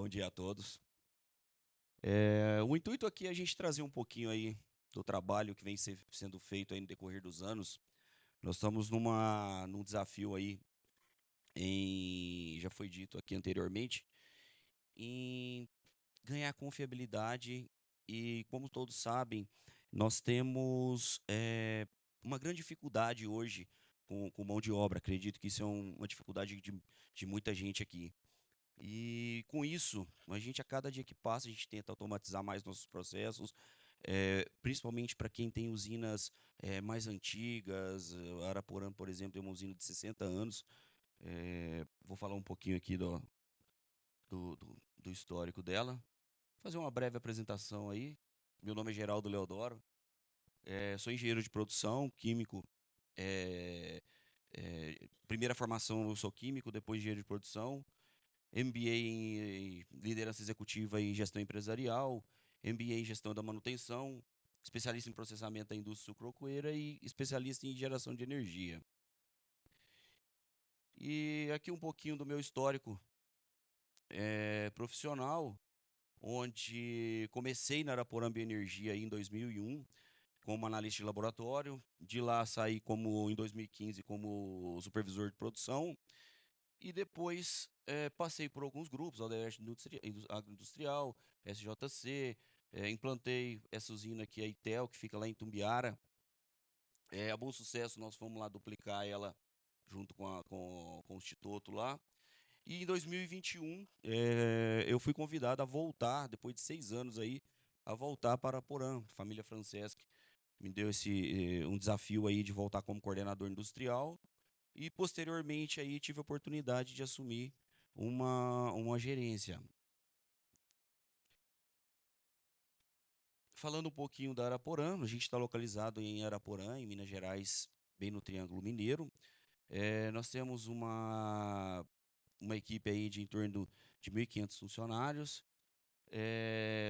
dia a todos. O intuito aqui é a gente trazer um pouquinho aí do trabalho que vem sendo feito aí no decorrer dos anos. Nós estamos num desafio aí, já foi dito aqui anteriormente, em ganhar confiabilidade e, como todos sabem, nós temos uma grande dificuldade hoje com mão de obra. Acredito que isso é uma dificuldade de muita gente aqui. E com isso, a gente a cada dia que passa, a gente tenta automatizar mais nossos processos, principalmente para quem tem usinas mais antigas. Araporã, por exemplo, é uma usina de 60 anos. Vou falar um pouquinho aqui do histórico dela. Fazer uma breve apresentação aí. Meu nome é Geraldo Leodoro, sou engenheiro de produção, químico. eh, Primeira formação eu sou químico, depois engenheiro de produção. MBA em liderança executiva e gestão empresarial, MBA em gestão da manutenção, especialista em processamento da indústria sucrocoeira e especialista em geração de energia. E aqui um pouquinho do meu histórico profissional, onde comecei na Araporã Bioenergia em 2001 como analista de laboratório. De lá saí em 2015 como supervisor de produção. E depois passei por alguns grupos, a ODS Agroindustrial, SJC, implantei essa usina aqui, a ITEL, que fica lá em Tumbiara. A Bom Sucesso, nós fomos lá duplicar ela junto com o Instituto lá. E em 2021, eu fui convidado a voltar, depois de 6 anos aí, a voltar para Porã. Família Francesc me deu um desafio aí de voltar como coordenador industrial. E posteriormente aí tive a oportunidade de assumir uma gerência. Falando um pouquinho da Araporã, a gente está localizado em Araporã, em Minas Gerais, bem no Triângulo Mineiro. Nós temos uma equipe aí de em torno de 1.500 funcionários.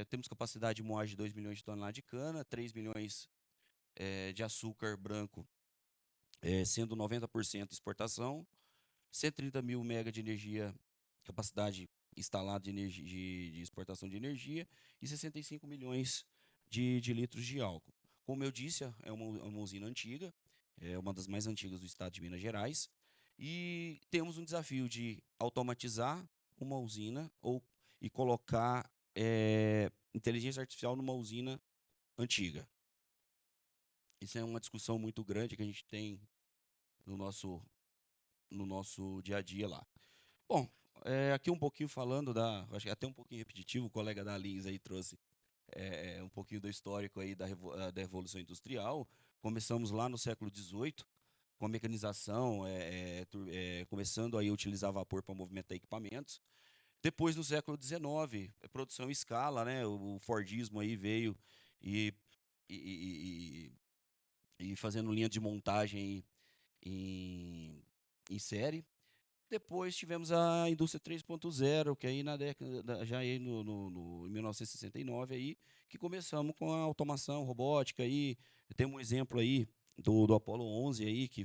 Temos capacidade de moagem de 2 milhões de toneladas de cana, 3 milhões de açúcar branco, sendo 90% exportação. 130 mil mega de energia, capacidade instalada de, energia, de exportação de energia, e 65 milhões de litros de álcool. Como eu disse, é uma usina antiga, é uma das mais antigas do estado de Minas Gerais, e temos um desafio de automatizar uma usina e colocar inteligência artificial numa usina antiga. Isso é uma discussão muito grande que a gente tem no nosso dia a dia lá. Bom, aqui um pouquinho falando acho que é até um pouquinho repetitivo, o colega da Lins aí trouxe um pouquinho do histórico aí da Revolução Industrial. Começamos lá no século XVIII, com a mecanização, começando aí a utilizar vapor para movimentar equipamentos. Depois, no século XIX, produção em escala, né? O Fordismo aí veio e, e, e fazendo linha de montagem em, em série. Depois tivemos a indústria 3.0, que aí na década, já aí em 1969 aí, que começamos com a automação robótica aí. Tem um exemplo aí do Apollo 11 aí, que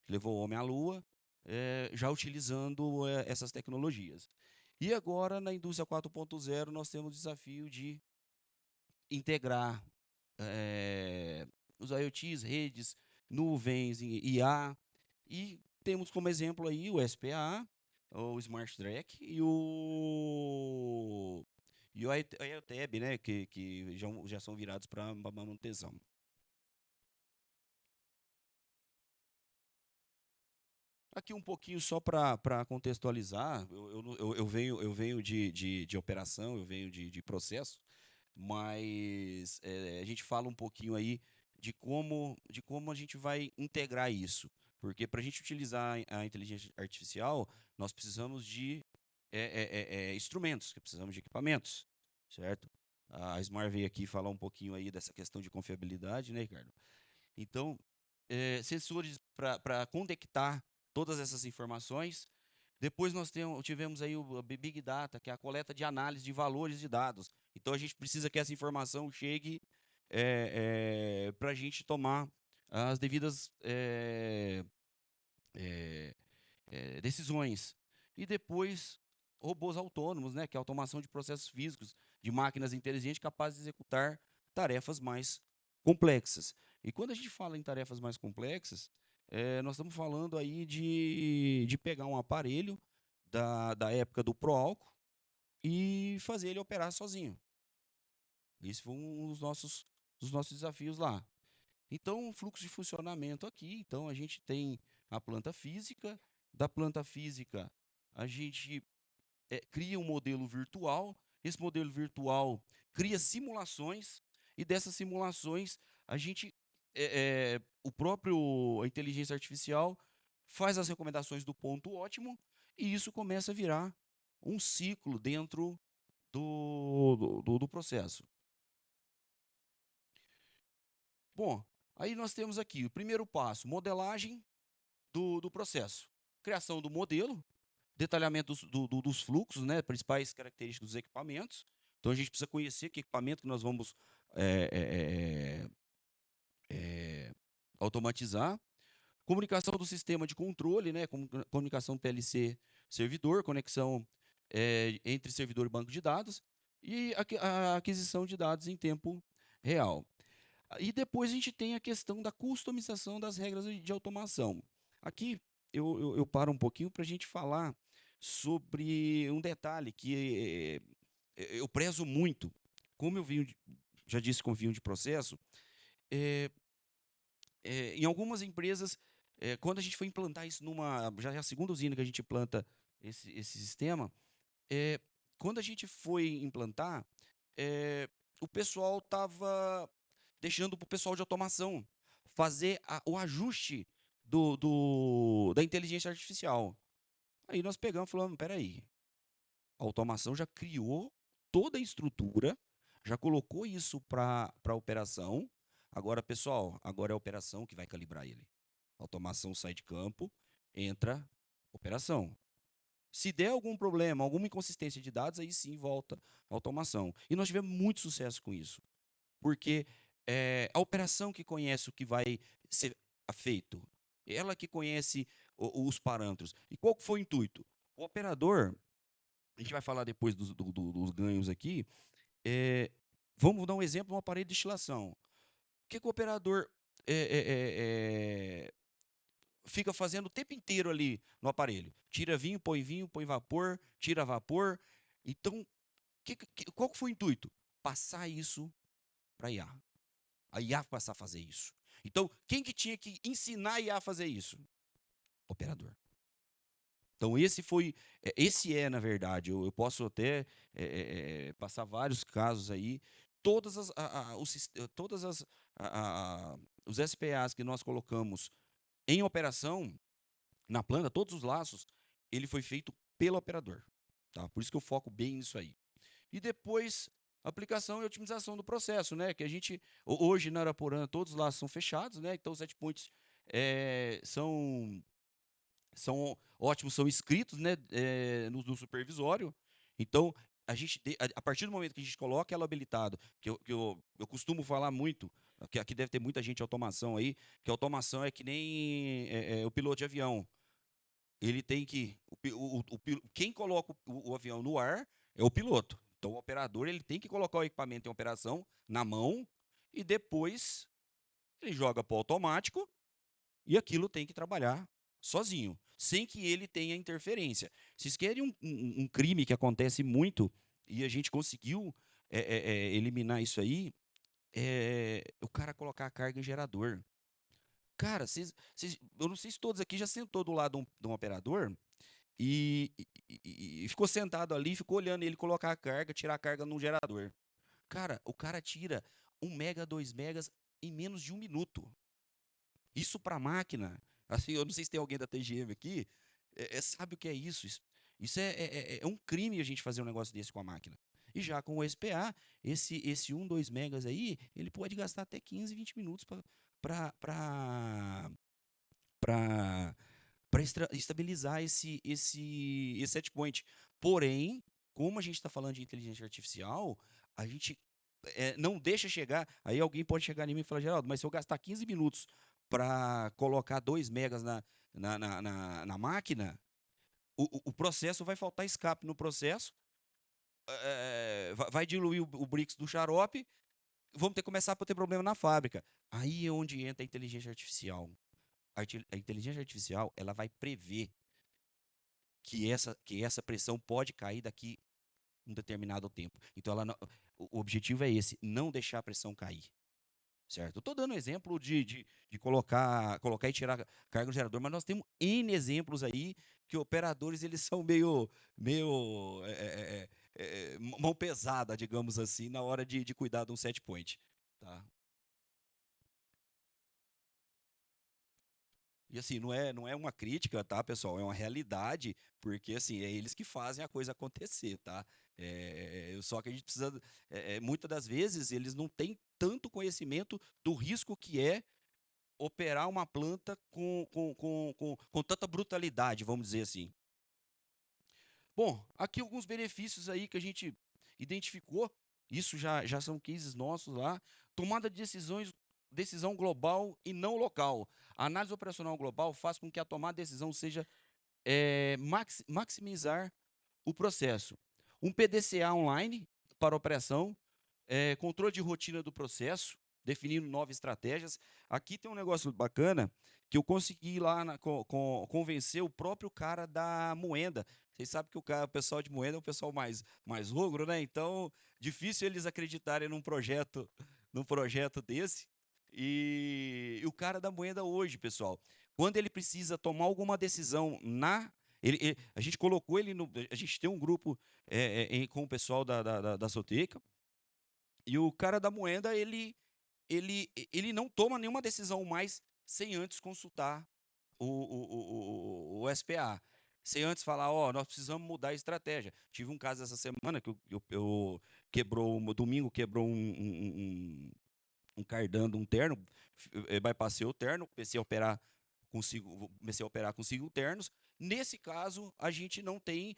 levou o homem à Lua, já utilizando essas tecnologias. E agora na indústria 4.0 nós temos o desafio de integrar os IoTs, redes, nuvens, IA, e temos como exemplo aí o SPA, o Smart Track e o IoTab, né, que já são virados para manutenção. Aqui um pouquinho só para contextualizar, eu venho de operação, eu venho de processo, mas a gente fala um pouquinho aí de como a gente vai integrar isso. Porque para a gente utilizar a inteligência artificial, nós precisamos de instrumentos, que precisamos de equipamentos, certo? A Smart veio aqui falar um pouquinho aí dessa questão de confiabilidade, né, Ricardo? Então, sensores para conectar todas essas informações. Depois nós tivemos aí o Big Data, que é a coleta de análise de valores de dados. Então a gente precisa que essa informação chegue para a gente tomar as devidas decisões. E depois robôs autônomos, né, que é a automação de processos físicos, de máquinas inteligentes capazes de executar tarefas mais complexas. E quando a gente fala em tarefas mais complexas, nós estamos falando aí de pegar um aparelho da época do Proálcool e fazer ele operar sozinho. Esse foi um dos nossos desafios lá. Então, o fluxo de funcionamento aqui, então a gente tem a planta física, da planta física a gente cria um modelo virtual, esse modelo virtual cria simulações, e dessas simulações a gente, o próprio a inteligência artificial faz as recomendações do ponto ótimo, e isso começa a virar um ciclo dentro do processo. Bom, aí nós temos aqui o primeiro passo, modelagem do processo. Criação do modelo, detalhamento dos fluxos, né, principais características dos equipamentos. Então, a gente precisa conhecer que equipamento que nós vamos é, é, é, automatizar. Comunicação do sistema de controle, né, comunicação PLC servidor, conexão entre servidor e banco de dados, e a aquisição de dados em tempo real. E depois a gente tem a questão da customização das regras de automação. Aqui eu paro um pouquinho para a gente falar sobre um detalhe que eu prezo muito. Como eu já disse com vinho de processo, é, em algumas empresas, quando a gente foi implantar isso já é a segunda usina que a gente implanta esse sistema, é, quando a gente foi implantar, o pessoal estava deixando para o pessoal de automação fazer o ajuste da inteligência artificial. Aí nós pegamos e falamos, peraí, a automação já criou toda a estrutura, já colocou isso para a operação. Agora, pessoal, agora é a operação que vai calibrar ele. A automação sai de campo, entra operação. Se der algum problema, alguma inconsistência de dados, aí sim volta a automação. E nós tivemos muito sucesso com isso, porque a operação que conhece o que vai ser feito, ela que conhece os parâmetros. E qual que foi o intuito? O operador, a gente vai falar depois dos ganhos aqui, é, vamos dar um exemplo, um aparelho de destilação. O que o operador é, é, é, fica fazendo o tempo inteiro ali no aparelho? Tira vinho, põe vapor, tira vapor. Então, qual que foi o intuito? Passar isso para a IA. A IA passar a fazer isso. Então, quem que tinha que ensinar a IA a fazer isso? Operador. Então, na verdade, eu posso até passar vários casos aí, todas as, a- os, sis- todas as, os SPAs que nós colocamos em operação, na planta, todos os laços, ele foi feito pelo operador. Tá? Por isso que eu foco bem nisso aí. E depois, aplicação e otimização do processo, né? Que a gente, hoje na Araporã, todos os laços são fechados, né? Então, os set points são ótimos, são inscritos, né, no supervisório. Então, a partir do momento que a gente coloca ela habilitado, eu costumo falar muito, que aqui deve ter muita gente de automação aí, que a automação é que nem o piloto de avião. Ele tem que. Quem coloca o avião no ar é o piloto. Então, o operador ele tem que colocar o equipamento em operação na mão e depois ele joga para o automático e aquilo tem que trabalhar sozinho, sem que ele tenha interferência. Vocês querem um crime que acontece muito e a gente conseguiu eliminar isso aí? O cara colocar a carga em gerador. Cara, eu não sei se todos aqui já sentou do lado de um operador e ficou sentado ali, ficou olhando ele colocar a carga, tirar a carga num gerador. Cara, o cara tira 1 mega, 2 megas em menos de 1 minuto. Isso para máquina, assim, eu não sei se tem alguém da TGM aqui, sabe o que é isso? Isso é um crime a gente fazer um negócio desse com a máquina. E já com o SPA, esse 2 megas aí, ele pode gastar até 15, 20 minutos para estabilizar esse set point. Porém, como a gente está falando de inteligência artificial, a gente não deixa chegar. Aí alguém pode chegar em mim e falar, Geraldo, mas se eu gastar 15 minutos para colocar 2 megas na máquina, o processo vai faltar escape no processo, vai diluir o Brix do xarope, vamos ter que começar a ter problema na fábrica. Aí é onde entra a inteligência artificial. A inteligência artificial, ela vai prever que essa pressão pode cair daqui um determinado tempo. Então, o objetivo é esse, não deixar a pressão cair. Certo? Eu estou dando exemplo de colocar e tirar carga no gerador, mas nós temos N exemplos aí que operadores eles são meio mão pesada, digamos assim, na hora de cuidar de um set point. Tá? E assim, não é uma crítica, tá, pessoal? É uma realidade, porque assim, é eles que fazem a coisa acontecer, tá? Só que a gente precisa. Muitas das vezes eles não têm tanto conhecimento do risco que é operar uma planta com tanta brutalidade, vamos dizer assim. Bom, aqui alguns benefícios aí que a gente identificou, isso já são cases nossos lá. Tomada de decisões, decisão global e não local. A análise operacional global faz com que a tomada de decisão seja maximizar o processo. Um PDCA online para operação, controle de rotina do processo, definindo novas estratégias. Aqui tem um negócio bacana que eu consegui lá convencer o próprio cara da Moenda. Vocês sabem que o pessoal de Moenda é o pessoal mais rugro, né? Então, difícil eles acreditarem num projeto desse. E o cara da Moenda hoje, pessoal, quando ele precisa tomar alguma decisão a gente colocou ele no. A gente tem um grupo com o pessoal da Soteca, e o cara da Moenda, ele não toma nenhuma decisão mais sem antes consultar o SPA. Sem antes falar, ó, nós precisamos mudar a estratégia. Tive um caso essa semana que eu quebrou, domingo quebrou um cardan de um terno, bypassei o terno, comecei a operar com 5 ternos. Nesse caso, a gente não tem.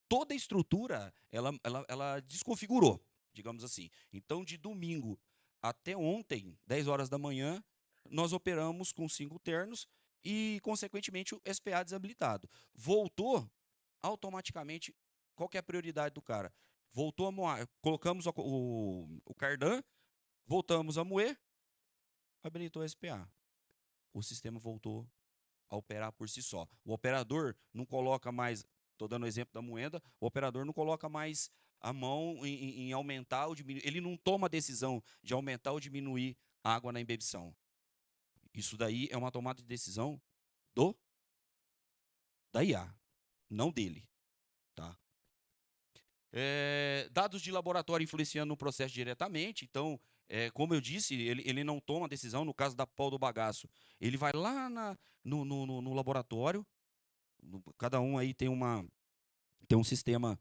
Toda a estrutura ela desconfigurou, digamos assim. Então, de domingo até ontem, 10 horas da manhã, nós operamos com 5 ternos e, consequentemente, o SPA desabilitado. Voltou automaticamente. Qual que é a prioridade do cara? Voltou a moar, colocamos o cardan, voltamos a moer, habilitou o SPA. O sistema voltou a operar por si só. O operador não coloca mais, estou dando o exemplo da moeda, o operador não coloca mais a mão em aumentar ou diminuir, ele não toma a decisão de aumentar ou diminuir a água na embebição. Isso daí é uma tomada de decisão do da IA, não dele. Tá? Dados de laboratório influenciando no processo diretamente. Então, como eu disse, ele não toma decisão. No caso da pau do bagaço, ele vai lá no laboratório. Cada um aí tem um sistema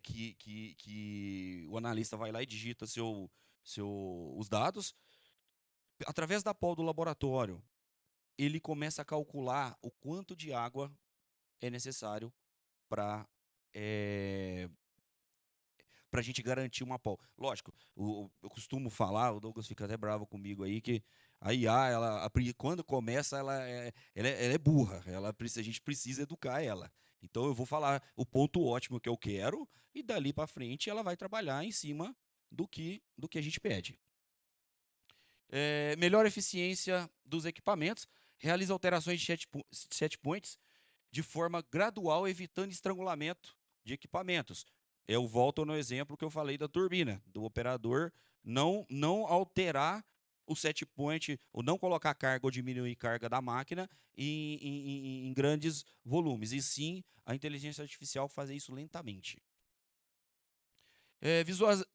que o analista vai lá e digita os dados. Através da pau do laboratório, ele começa a calcular o quanto de água é necessário para para a gente garantir uma pau. Lógico, eu costumo falar, o Douglas fica até bravo comigo aí, que a IA, quando começa, ela é burra. A gente precisa educar ela. Então eu vou falar o ponto ótimo que eu quero, e dali para frente ela vai trabalhar em cima do que a gente pede. Melhor eficiência dos equipamentos, realiza alterações de set points de forma gradual, evitando estrangulamento de equipamentos. Eu volto no exemplo que eu falei da turbina, do operador não alterar o set point, ou não colocar carga ou diminuir carga da máquina em grandes volumes, e sim a inteligência artificial fazer isso lentamente.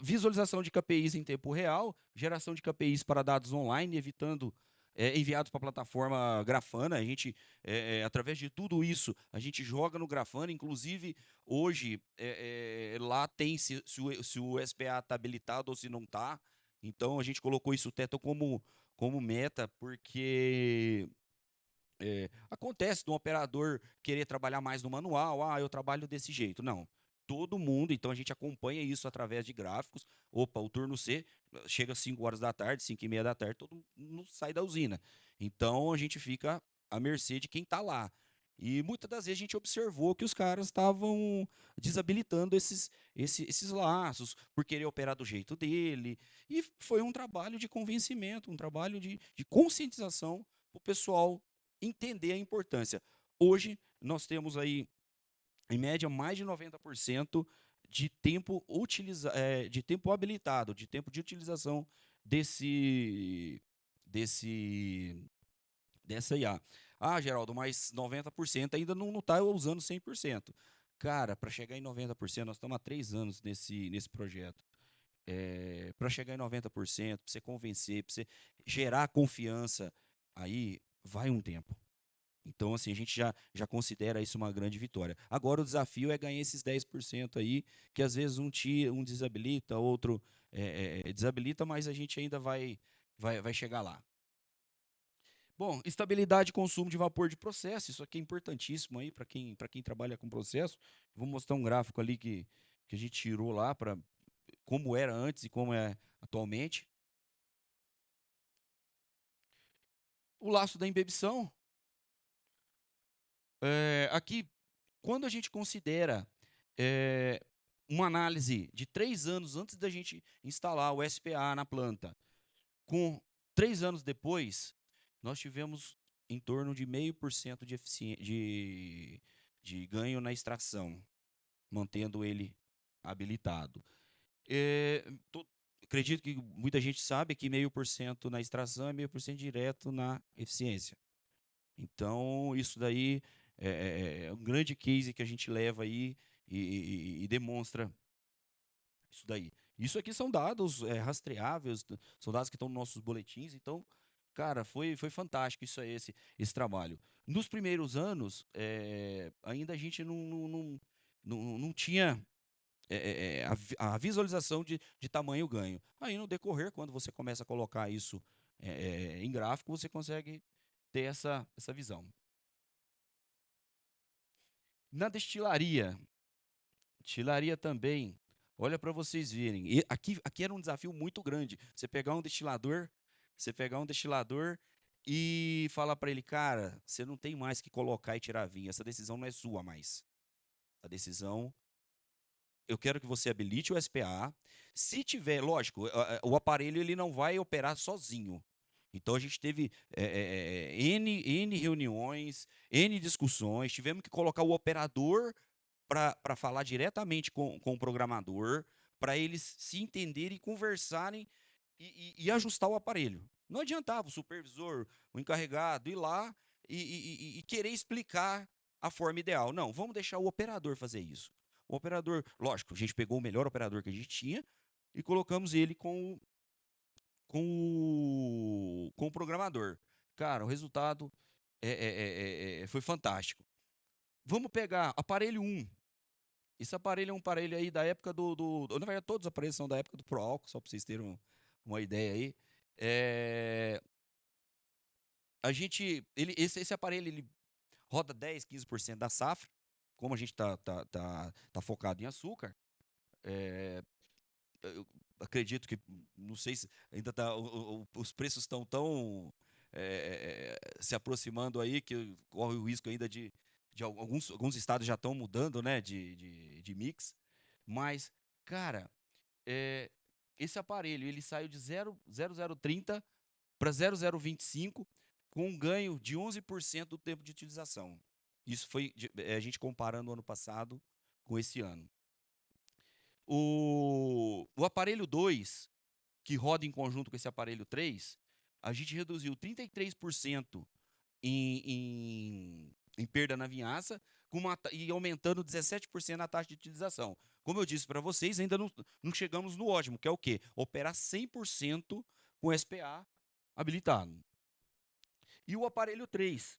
Visualização de KPIs em tempo real, geração de KPIs para dados online, evitando enviados para a plataforma Grafana. A gente, através de tudo isso, a gente joga no Grafana. Inclusive, hoje, lá tem se o SPA está habilitado ou se não está. Então, a gente colocou isso teto como meta, porque acontece de um operador querer trabalhar mais no manual. Eu trabalho desse jeito. Não. Todo mundo, então a gente acompanha isso através de gráficos. Opa, o turno C chega às 5 horas da tarde, 5h30 da tarde, todo mundo sai da usina. Então a gente fica à mercê de quem está lá. E muitas das vezes a gente observou que os caras estavam desabilitando esses laços por querer operar do jeito dele. E foi um trabalho de convencimento, um trabalho de conscientização para o pessoal entender a importância. Hoje, nós temos aí, em média, mais de 90% de tempo habilitado, de tempo de utilização desse, desse dessa IA. Ah, Geraldo, mas 90% ainda não está usando 100%. Cara, para chegar em 90%, nós estamos há 3 anos nesse projeto. Para chegar em 90%, para você convencer, para você gerar confiança, aí vai um tempo. Então, assim, a gente já considera isso uma grande vitória. Agora, o desafio é ganhar esses 10% aí, que às vezes um desabilita, outro desabilita, mas a gente ainda vai chegar lá. Bom, estabilidade de consumo de vapor de processo, isso aqui é importantíssimo aí para quem trabalha com processo. Vou mostrar um gráfico ali que a gente tirou lá para como era antes e como é atualmente. O laço da embebição, aqui, quando a gente considera é, uma análise de 3 anos antes da gente instalar o SPA na planta, com 3 anos depois, nós tivemos em torno de 0,5% de ganho na extração, mantendo ele habilitado. É, acredito que muita gente sabe que 0,5% na extração é 0,5% direto na eficiência. Então, isso daí é um grande case que a gente leva aí e demonstra isso daí. Isso aqui são dados rastreáveis, são dados que estão nos nossos boletins. Então, cara, foi fantástico isso aí, esse trabalho. Nos primeiros anos, ainda a gente não tinha a visualização de tamanho ganho. Aí, no decorrer, quando você começa a colocar isso em gráfico, você consegue ter essa visão. Na destilaria também, olha para vocês verem. E aqui era um desafio muito grande. Você pegar um destilador e falar para ele, cara, você não tem mais que colocar e tirar vinho. Essa decisão não é sua mais. A decisão, eu quero que você habilite o SPA. Se tiver, lógico, o aparelho ele não vai operar sozinho. Então a gente teve N reuniões, N discussões, tivemos que colocar o operador para falar diretamente com o programador, para eles se entenderem e conversarem e ajustar o aparelho. Não adiantava o supervisor, o encarregado ir lá e querer explicar a forma ideal. Não, vamos deixar o operador fazer isso. O operador, lógico, a gente pegou o melhor operador que a gente tinha e colocamos ele com o programador. Cara, o resultado foi fantástico. Vamos pegar aparelho 1. Esse aparelho é um aparelho aí da época na verdade, todos os aparelhos são da época do Pro Álcool, só para vocês terem uma ideia aí. É, esse aparelho ele roda 10, 15% da safra. Como a gente tá focado em açúcar, eu acredito que, não sei se ainda os preços estão tão se aproximando aí que corre o risco ainda de alguns estados já estão mudando, né, de mix. Mas, cara, é, esse aparelho ele saiu de 0,0030 para 0,025 com um ganho de 11% do tempo de utilização. Isso foi a gente comparando o ano passado com esse ano. O aparelho 2, que roda em conjunto com esse aparelho 3, a gente reduziu 33% em perda na vinhaça e aumentando 17% na taxa de utilização. Como eu disse para vocês, ainda não chegamos no ótimo, que é o quê? Operar 100% com SPA habilitado. E o aparelho 3,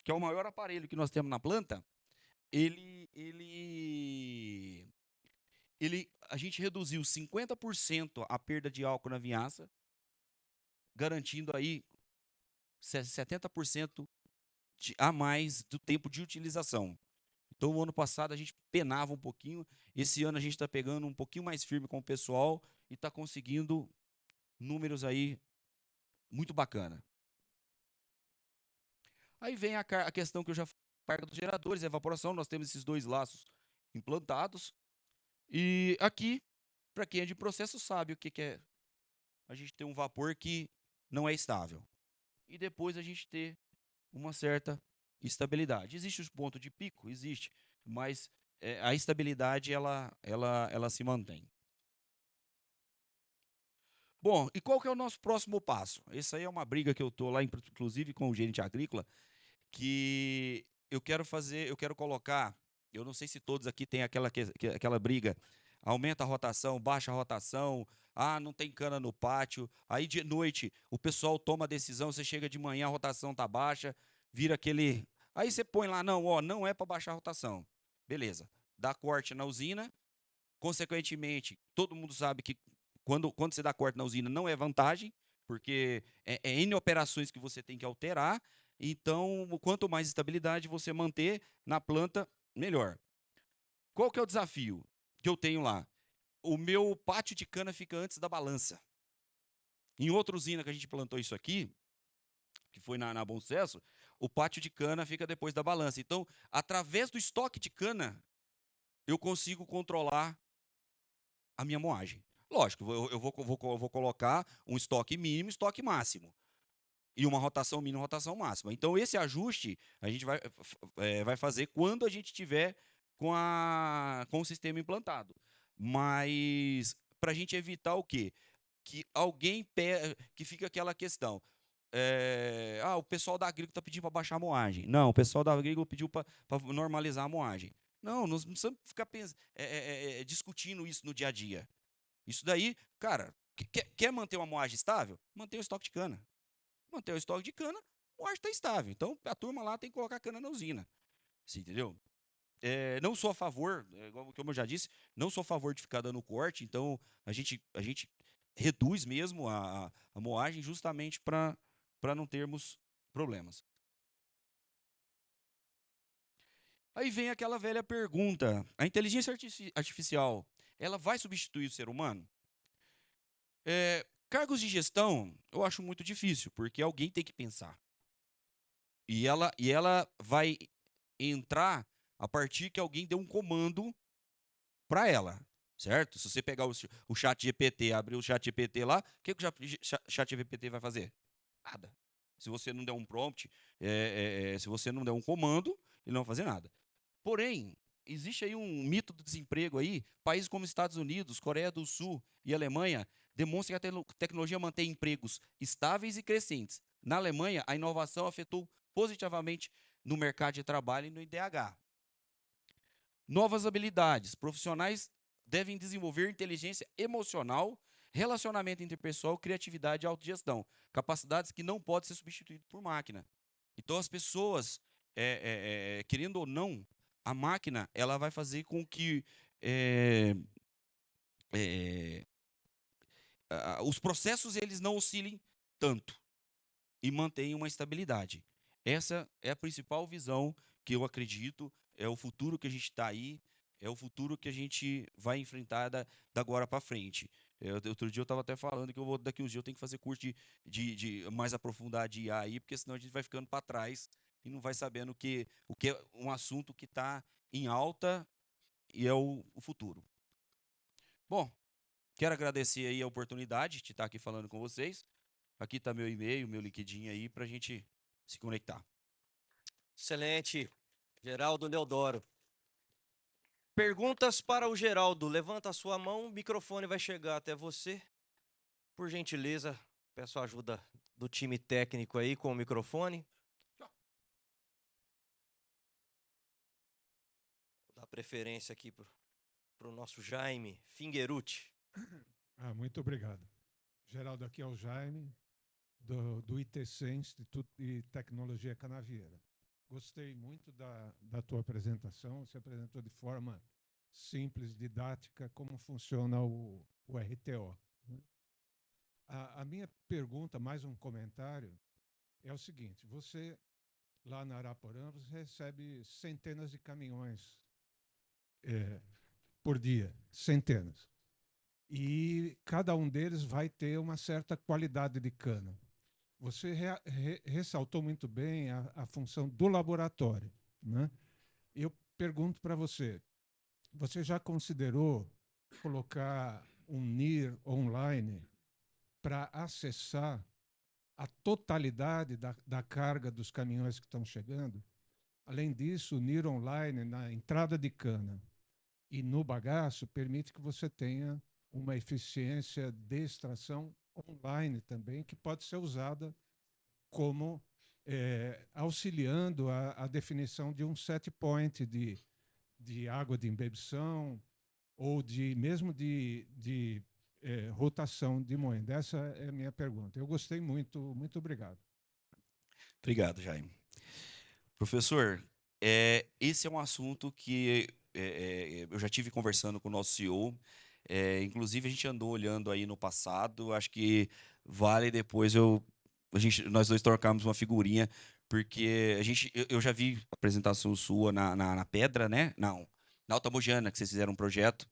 que é o maior aparelho que nós temos na planta, a gente reduziu 50% a perda de álcool na vinhaça, garantindo aí 70% a mais do tempo de utilização. Então, o ano passado a gente penava um pouquinho, esse ano a gente está pegando um pouquinho mais firme com o pessoal e está conseguindo números aí muito bacana. Aí vem a questão que eu já carga dos geradores, a evaporação, nós temos esses dois laços implantados. E aqui, para quem é de processo, sabe o que é a gente ter um vapor que não é estável. E depois a gente ter uma certa estabilidade. Existe o ponto de pico? Existe, mas a estabilidade ela se mantém. Bom, e qual que é o nosso próximo passo? Essa aí é uma briga que eu estou lá, inclusive com o gerente agrícola, que eu quero colocar, eu não sei se todos aqui têm aquela briga, aumenta a rotação, baixa a rotação, não tem cana no pátio, aí de noite o pessoal toma a decisão, você chega de manhã, a rotação tá baixa, vira aquele, aí você põe lá, não, ó, não é para baixar a rotação, beleza, dá corte na usina, consequentemente, todo mundo sabe que quando você dá corte na usina não é vantagem, porque é N operações que você tem que alterar, então quanto mais estabilidade você manter na planta, melhor. Qual que é o desafio que eu tenho lá? O meu pátio de cana fica antes da balança. Em outra usina que a gente plantou isso aqui, que foi na Bom Sucesso, o pátio de cana fica depois da balança. Então, através do estoque de cana, eu consigo controlar a minha moagem. Lógico, eu vou colocar um estoque mínimo, estoque máximo. E uma rotação mínima, rotação máxima. Então, esse ajuste a gente vai fazer quando a gente tiver com o sistema implantado. Mas para a gente evitar o quê? Que que fica aquela questão. O pessoal da agrícola está pedindo para baixar a moagem. Não, o pessoal da agrícola pediu para normalizar a moagem. Não, nós não precisamos ficar discutindo isso no dia a dia. Isso daí, cara, quer manter uma moagem estável? Mantenha o estoque de cana. Manter o estoque de cana, a moagem está estável. Então, a turma lá tem que colocar cana na usina. Você entendeu? Não sou a favor, como eu já disse, não sou a favor de ficar dando corte, então a gente reduz mesmo a moagem justamente para não termos problemas. Aí vem aquela velha pergunta: a inteligência artificial, ela vai substituir o ser humano? Cargos de gestão, eu acho muito difícil, porque alguém tem que pensar. E ela vai entrar a partir que alguém dê um comando para ela, certo? Se você pegar o chat GPT, abrir o chat GPT lá, o que o chat GPT vai fazer? Nada. Se você não der um prompt, se você não der um comando, ele não vai fazer nada. Porém, existe aí um mito do desemprego aí, países como Estados Unidos, Coreia do Sul e Alemanha demonstram que a tecnologia mantém empregos estáveis e crescentes. Na Alemanha, a inovação afetou positivamente no mercado de trabalho e no IDH. Novas habilidades. Profissionais devem desenvolver inteligência emocional, relacionamento interpessoal, criatividade e autogestão. Capacidades que não podem ser substituídas por máquina. Então, as pessoas, querendo ou não, a máquina ela vai fazer com que os processos eles não oscilem tanto e mantenham uma estabilidade. Essa é a principal visão que eu acredito, é o futuro que a gente está aí, é o futuro que a gente vai enfrentar da agora para frente. Outro dia eu estava até falando que daqui uns dias eu tenho que fazer curso de mais aprofundar de IA aí, porque senão a gente vai ficando para trás e não vai sabendo o que é um assunto que está em alta e é o futuro. Bom, quero agradecer aí a oportunidade de estar aqui falando com vocês. Aqui está meu e-mail, meu LinkedIn aí para a gente se conectar. Excelente, Geraldo Neodoro. Perguntas para o Geraldo. Levanta a sua mão, o microfone vai chegar até você. Por gentileza, peço a ajuda do time técnico aí com o microfone. Vou dar preferência aqui para o nosso Jaime Fingerucci. Muito obrigado. Geraldo, aqui é o Jaime, do ITC, Instituto de Tecnologia Canavieira. Gostei muito da tua apresentação, você apresentou de forma simples, didática, como funciona o RTO. A minha pergunta, mais um comentário, é o seguinte: você, lá na Araporã, você recebe centenas de caminhões por dia, centenas. E cada um deles vai ter uma certa qualidade de cana. Você ressaltou muito bem a função do laboratório. né? Eu pergunto para você, você já considerou colocar um NIR online para acessar a totalidade da carga dos caminhões que estão chegando? Além disso, o NIR online na entrada de cana e no bagaço permite que você tenha uma eficiência de extração online também, que pode ser usada como auxiliando a definição de um set point de água de imbebição ou mesmo de rotação de moenda. Essa é a minha pergunta. Eu gostei muito, muito obrigado. Obrigado, Jaime. Professor, esse é um assunto que eu já tive conversando com o nosso CEO. Inclusive, a gente andou olhando aí no passado. Acho que vale depois nós dois trocarmos uma figurinha, porque eu já vi apresentação sua na Pedra, né? Não, na Alta Mogiana, que vocês fizeram um projeto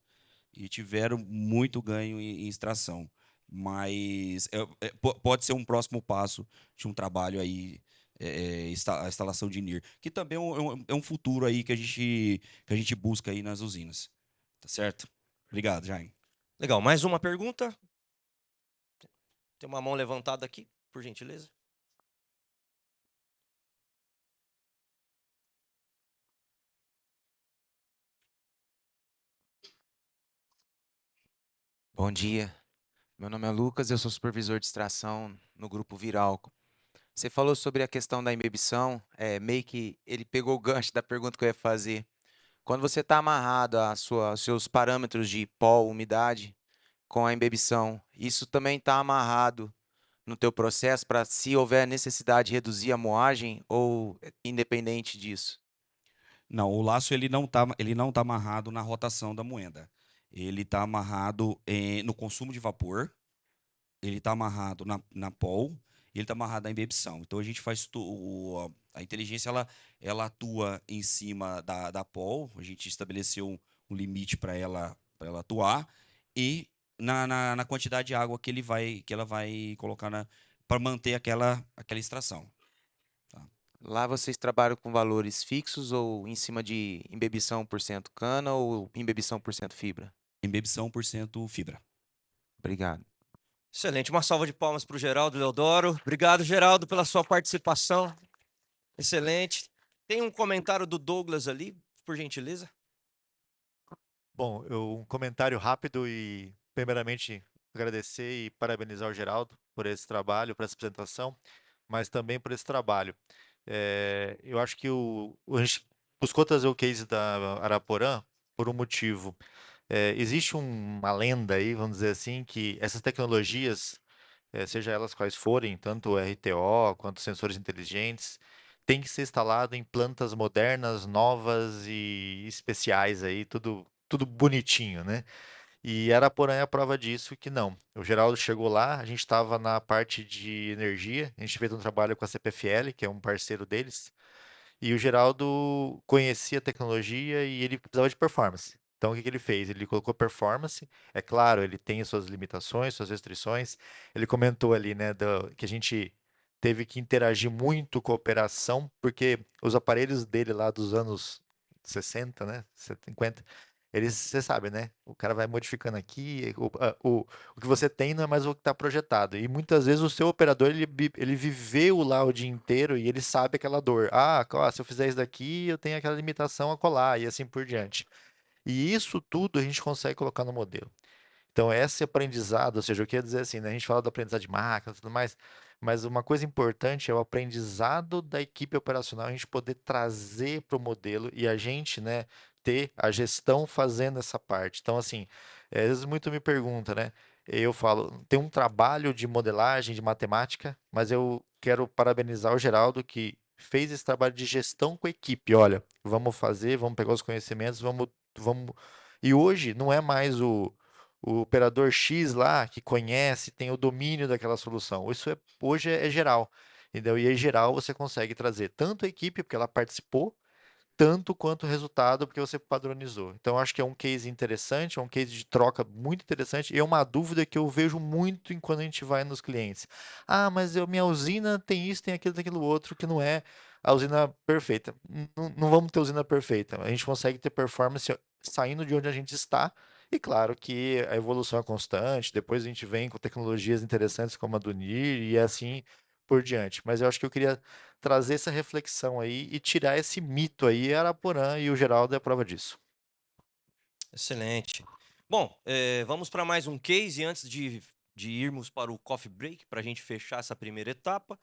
e tiveram muito ganho em extração. Mas pode ser um próximo passo de um trabalho aí, a instalação de NIR, que também é um futuro aí que a gente busca aí nas usinas. Tá certo? Obrigado, Jaime. Legal, mais uma pergunta? Tem uma mão levantada aqui, por gentileza. Bom dia, meu nome é Lucas, eu sou supervisor de extração no Grupo Viralco. Você falou sobre a questão da imbebição, meio que ele pegou o gancho da pergunta que eu ia fazer. Quando você está amarrado aos seus parâmetros de pó, umidade, com a imbebição, isso também está amarrado no teu processo para, se houver necessidade, reduzir a moagem ou independente disso? Não, o laço ele não tá amarrado na rotação da moeda. Ele está amarrado no consumo de vapor, ele está amarrado na POL e ele está amarrado na embebição. Então a gente faz a inteligência ela atua em cima da POL, a gente estabeleceu um limite para ela atuar e na quantidade de água que ela vai colocar para manter aquela extração. Tá? Lá vocês trabalham com valores fixos ou em cima de imbebição por cento cana ou imbebição por cento fibra? Embebição por cento fibra. Obrigado. Excelente, uma salva de palmas para o Geraldo Leodoro. Obrigado, Geraldo, pela sua participação. Excelente. Tem um comentário do Douglas ali, por gentileza. Bom, um comentário rápido e, primeiramente, agradecer e parabenizar o Geraldo por esse trabalho, por essa apresentação, mas também por esse trabalho. Eu acho que a gente buscou trazer o case da Araporã por um motivo. Existe uma lenda aí, vamos dizer assim, que essas tecnologias, seja elas quais forem, tanto o RTO quanto sensores inteligentes, tem que ser instalado em plantas modernas, novas e especiais aí, tudo bonitinho, né? E Araporã é a prova disso que não. O Geraldo chegou lá, a gente estava na parte de energia, a gente fez um trabalho com a CPFL, que é um parceiro deles, e o Geraldo conhecia a tecnologia e ele precisava de performance. Então, o que que ele fez? Ele colocou performance. É claro, ele tem suas limitações, suas restrições. Ele comentou ali, né, que a gente teve que interagir muito com a operação, porque os aparelhos dele lá dos anos 60, né, 50, eles, você sabe, né? O cara vai modificando aqui, o que você tem não é mais o que está projetado. E muitas vezes o seu operador, ele viveu lá o dia inteiro e ele sabe aquela dor. Ah, ó, se eu fizer isso daqui, eu tenho aquela limitação a colar e assim por diante. E isso tudo a gente consegue colocar no modelo. Então, esse aprendizado, ou seja, eu queria dizer assim, né, a gente fala do aprendizado de máquina e tudo mais, mas uma coisa importante é o aprendizado da equipe operacional, a gente poder trazer para o modelo e a gente, né, ter a gestão fazendo essa parte. Então, assim, às vezes muito me pergunta, né? Eu falo, tem um trabalho de modelagem, de matemática, mas eu quero parabenizar o Geraldo que fez esse trabalho de gestão com a equipe. Olha, vamos fazer, vamos pegar os conhecimentos, vamos. E hoje não é mais o operador X lá que conhece, tem o domínio daquela solução. Isso hoje é geral. Entendeu? E aí, geral, você consegue trazer tanto a equipe, porque ela participou, tanto quanto o resultado, porque você padronizou. Então, acho que é um case interessante, é um case de troca muito interessante, e é uma dúvida que eu vejo muito quando a gente vai nos clientes. Ah, mas minha usina tem isso, tem aquilo outro, que não é a usina perfeita. Não vamos ter usina perfeita. A gente consegue ter performance saindo de onde a gente está. E claro que a evolução é constante. Depois a gente vem com tecnologias interessantes como a do NIR e assim por diante. Mas eu acho que eu queria trazer essa reflexão aí e tirar esse mito aí. Araporã e o Geraldo é a prova disso. Excelente. Bom, vamos para mais um case antes de irmos para o coffee break, para a gente fechar essa primeira etapa.